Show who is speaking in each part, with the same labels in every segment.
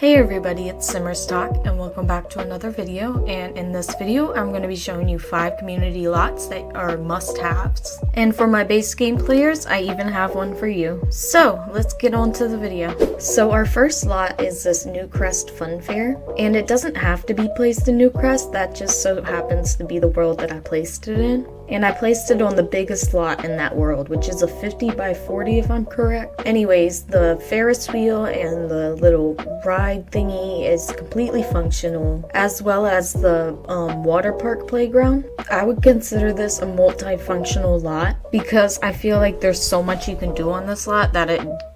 Speaker 1: Hey everybody, it's Simmerstock and welcome back to another video, and in this video I'm going to be showing you 5 community lots that are must-haves. And for my base game players, I even have one for you. So let's get on to the video. So our first lot is this Newcrest Funfair, and it doesn't have to be placed in Newcrest, that just so happens to be the world that I placed it in. And I placed it on the biggest lot in that world, which is a 50 by 40 if I'm correct. Anyways, the Ferris wheel and the little ride thingy is completely functional, as well as the water park playground. I would consider this a multifunctional lot because I feel like there's so much you can do on this lot that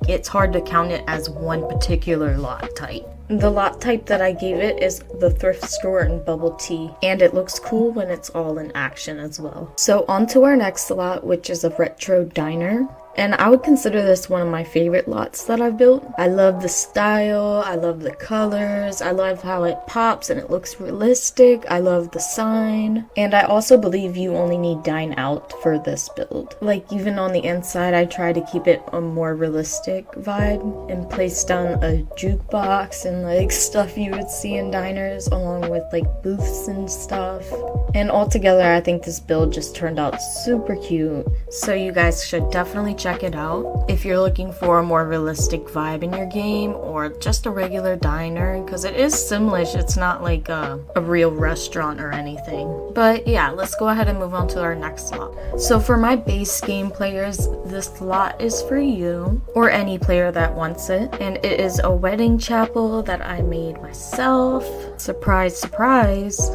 Speaker 1: it's hard to count it as one particular lot type. The lot type that I gave it is the thrift store and bubble tea, and it looks cool when it's all in action as well. So on to our next lot, which is a retro diner. And I would consider this one of my favorite lots that I've built. I love the style, I love the colors, I love how it pops and it looks realistic, I love the sign. And I also believe you only need dine out for this build. Like even on the inside, I try to keep it a more realistic vibe and place down a jukebox and like stuff you would see in diners, along with like booths and stuff. And altogether, I think this build just turned out super cute. So you guys should definitely check it out if you're looking for a more realistic vibe in your game, or just a regular diner, because it is Simlish. It's not like a real restaurant or anything. But yeah, let's go ahead and move on to our next lot. So for my base game players, this lot is for you or any player that wants it, and it is a wedding chapel that I made myself. Surprise, surprise.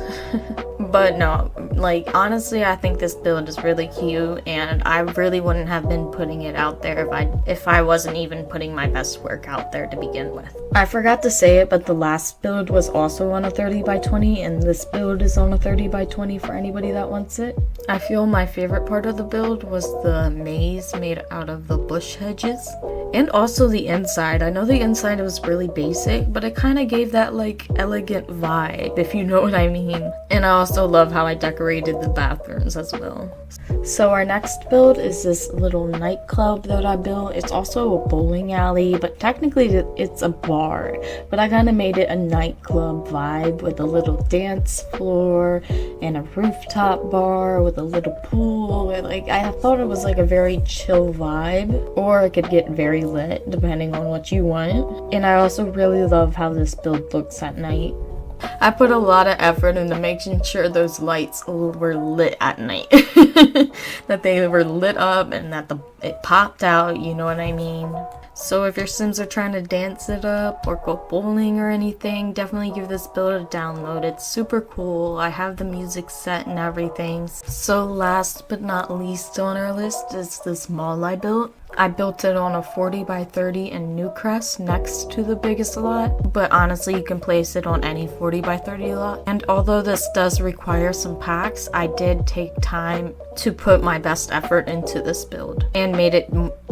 Speaker 1: But no, like honestly, I think this build is really cute, and I really wouldn't have been putting it out there if I wasn't even putting my best work out there to begin with. I forgot to say it, but the last build was also on a 30 by 20, and this build is on a 30 by 20 for anybody that wants it. I feel my favorite part of the build was the maze made out of the bush hedges, and also the inside. I know the inside was really basic, but it kind of gave that like elegant vibe, if you know what I mean. And I also love how I decorated the bathrooms as well. So our next build is this little nightclub that I built. It's also a bowling alley, but technically it's a bar. But I kind of made it a nightclub vibe with a little dance floor and a rooftop bar with a little pool. Like I thought it was like a very chill vibe, or it could get very lit depending on what you want. And I also really love how this build looks at night. I put a lot of effort into making sure those lights were lit at night. That they were lit up and that it popped out, you know what I mean? So if your Sims are trying to dance it up or go bowling or anything, definitely give this build a download. It's super cool. I have the music set and everything. So last but not least on our list is this mall I built. I built it on a 40 by 30 in Newcrest next to the biggest lot, but honestly you can place it on any 40 by 30 lot. And although this does require some packs, I did take time to put my best effort into this build and made it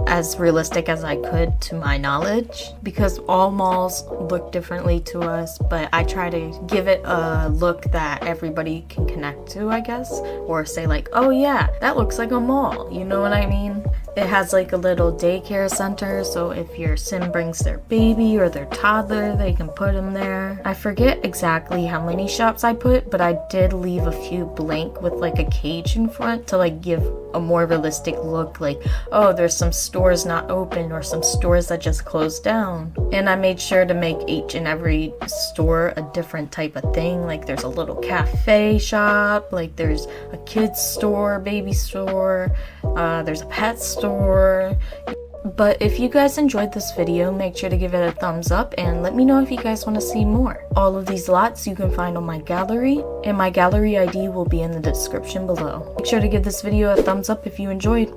Speaker 1: as realistic as I could to my knowledge, because all malls look differently to us, but I try to give it a look that everybody can connect to, I guess, or say like, oh yeah, that looks like a mall, you know what I mean? It has like a little daycare center, so if your Sim brings their baby or their toddler, they can put them there. I forget exactly how many shops I put, but I did leave a few blank with like a cage in front to like give a more realistic look, like, oh, there's some stores not open or some stores that just closed down. And I made sure to make each and every store a different type of thing. Like there's a little cafe shop, like there's a kids store, baby store, there's a pet store. But if you guys enjoyed this video, make sure to give it a thumbs up and let me know if you guys want to see more. All of these lots you can find on my gallery, and my gallery ID will be in the description below. Make sure to give this video a thumbs up if you enjoyed.